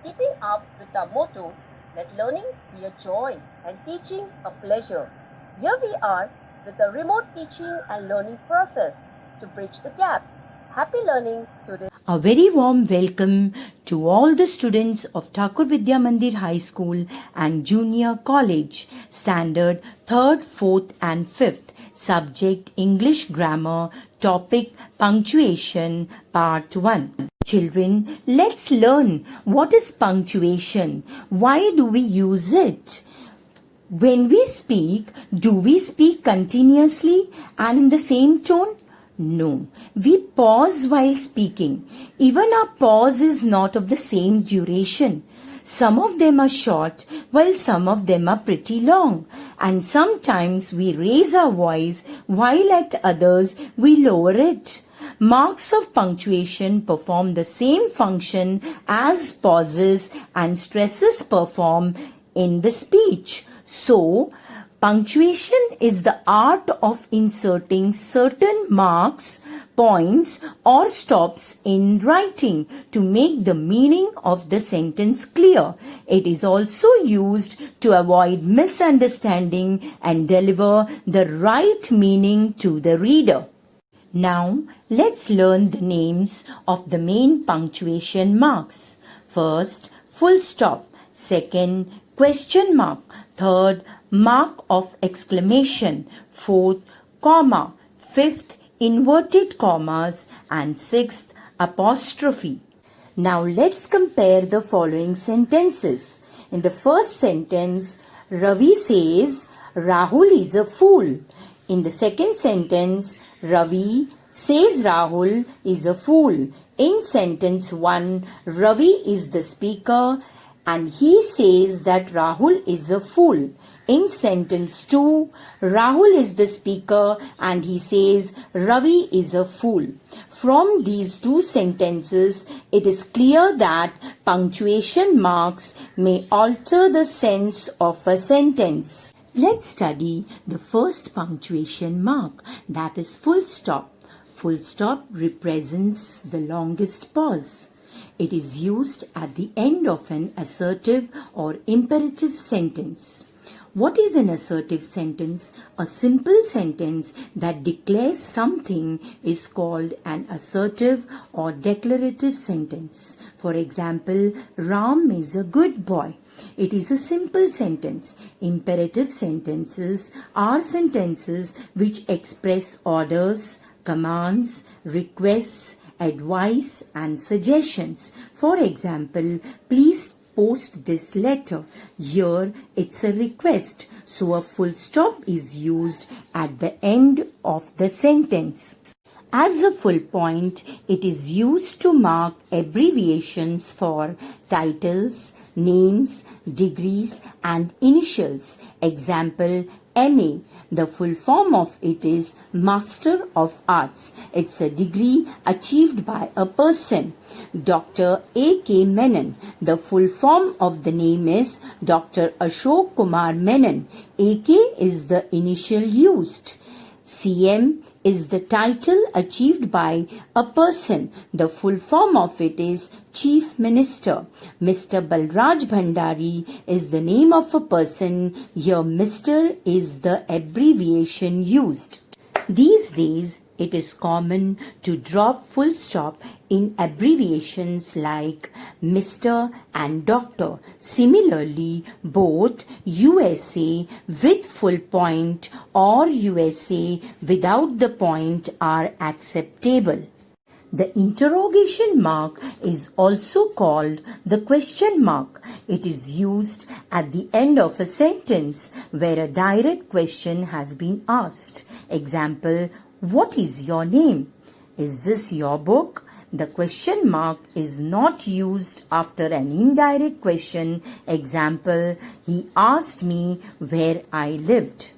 Keeping up with our motto, let learning be a joy and teaching a pleasure. Here we are with a remote teaching and learning process to bridge the gap. Happy learning, students. A very warm welcome to all the students of Thakur Vidya Mandir High School and Junior College, Standard 3rd, 4th and 5th, Subject English Grammar, Topic Punctuation, Part 1. Children, let's learn what is punctuation. Why do we use it? When we speak, do we speak continuously and in the same tone? No, we pause while speaking. Even our pause is not of the same duration. Some of them are short while some of them are pretty long. And sometimes we raise our voice while at others we lower it. Marks of punctuation perform the same function as pauses and stresses perform in the speech. So, punctuation is the art of inserting certain marks, points or stops in writing to make the meaning of the sentence clear. It is also used to avoid misunderstanding and deliver the right meaning to the reader. Now, let's learn the names of the main punctuation marks. First, full stop. Second, question mark. Third, mark of exclamation. Fourth, comma. Fifth, inverted commas. And sixth, apostrophe. Now let's compare the following sentences. In the first sentence, Ravi says Rahul is a fool. In the second sentence, Ravi says Rahul is a fool. In sentence 1, Ravi is the speaker and he says that Rahul is a fool. In sentence 2, Rahul is the speaker and he says Ravi is a fool. From these two sentences, it is clear that punctuation marks may alter the sense of a sentence. Let's study the first punctuation mark, that is full stop. Full stop represents the longest pause. It is used at the end of an assertive or imperative sentence. What is an assertive sentence? A simple sentence that declares something is called an assertive or declarative sentence. For example, Ram is a good boy. It is a simple sentence. Imperative sentences are sentences which express orders, commands, requests, advice and suggestions. For example, please post this letter. Here it's a request, so a full stop is used at the end of the sentence. As a full point, it is used to mark abbreviations for titles, names, degrees and initials. Example, MA. The full form of it is Master of Arts. It's a degree achieved by a person. Dr. A.K. Menon. The full form of the name is Dr. Ashok Kumar Menon. A.K. is the initial used. CM is the title achieved by a person. The full form of it is Chief Minister. Mr. Balraj Bhandari is the name of a person. Here Mr. is the abbreviation used. These days, it is common to drop full stop in abbreviations like Mr. and Dr. Similarly, both USA with full point or USA without the point are acceptable. The interrogation mark is also called the question mark. It is used at the end of a sentence where a direct question has been asked. Example, what is your name? Is this your book? The question mark is not used after an indirect question. Example, he asked me where I lived.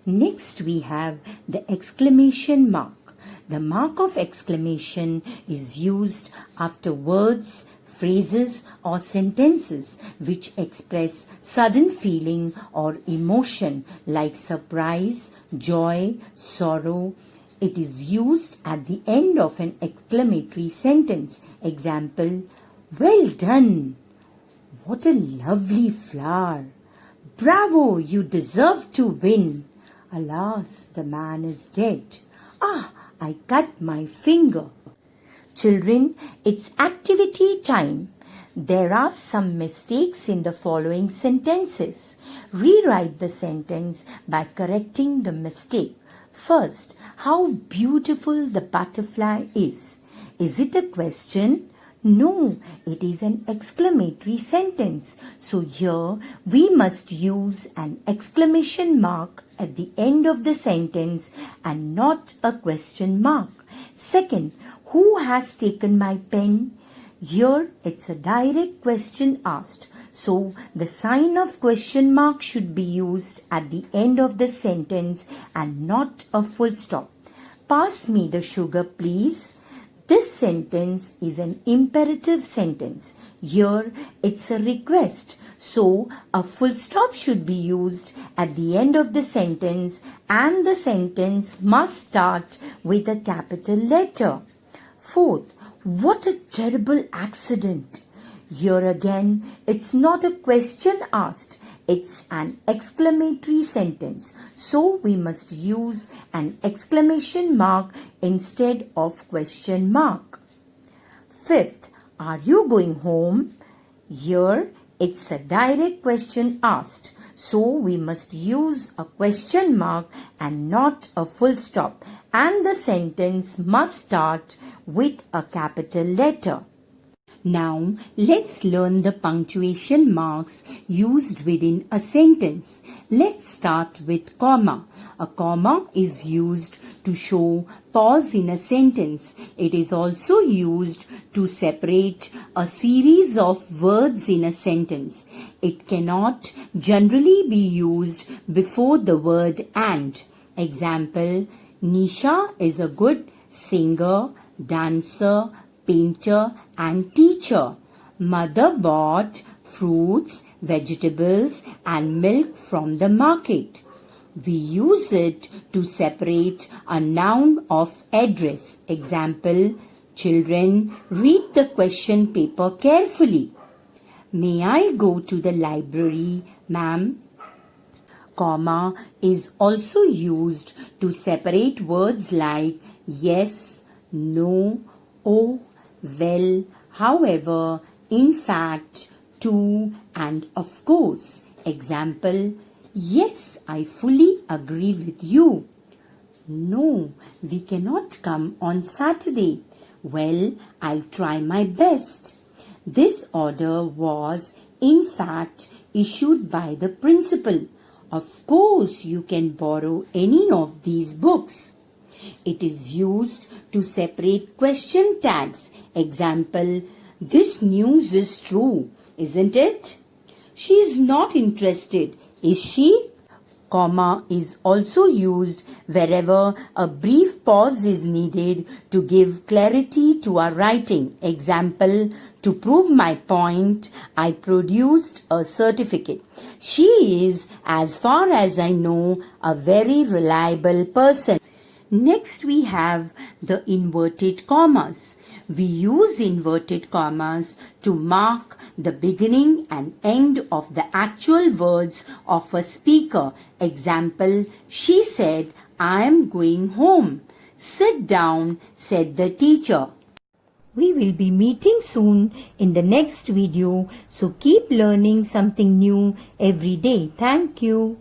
Next we have the exclamation mark. The mark of exclamation is used after words, phrases or sentences which express sudden feeling or emotion like surprise, joy, sorrow. It is used at the end of an exclamatory sentence. Example, well done. What a lovely flower! Bravo, you deserve to win. Alas, the man is dead. Ah, I cut my finger. Children, it's activity time. There are some mistakes in the following sentences. Rewrite the sentence by correcting the mistake. First, how beautiful the butterfly is. Is it a question? No, it is an exclamatory sentence. So here we must use an exclamation mark at the end of the sentence and not a question mark. Second, who has taken my pen? Here it's a direct question asked. So the sign of question mark should be used at the end of the sentence and not a full stop. Pass me the sugar, please. This sentence is an imperative sentence. Here it's a request. So a full stop should be used at the end of the sentence and the sentence must start with a capital letter. Fourth, what a terrible accident. Here again, it's not a question asked. It's an exclamatory sentence. So we must use an exclamation mark instead of question mark. Fifth, are you going home? Here, it's a direct question asked. So we must use a question mark and not a full stop. And the sentence must start with a capital letter. Now, let's learn the punctuation marks used within a sentence. Let's start with comma. A comma is used to show pause in a sentence. It is also used to separate a series of words in a sentence. It cannot generally be used before the word and. Example, Nisha is a good singer, dancer, painter and teacher. Mother bought fruits, vegetables and milk from the market. We use it to separate a noun of address. Example, children, read the question paper carefully. May I go to the library, ma'am? Comma is also used to separate words like yes, no, oh, well, however, in fact, to, and of course. Example, yes, I fully agree with you. No, we cannot come on Saturday. Well, I'll try my best. This order was, in fact, issued by the principal. Of course, you can borrow any of these books. It is used to separate question tags. Example, this news is true, isn't it? She is not interested, is she? Comma is also used wherever a brief pause is needed to give clarity to our writing. Example, to prove my point, I produced a certificate. She is, as far as I know, a very reliable person. Next we have the inverted commas. We use inverted commas to mark the beginning and end of the actual words of a speaker. Example, she said, I am going home. Sit down, said the teacher. We will be meeting soon in the next video, so keep learning something new every day. Thank you.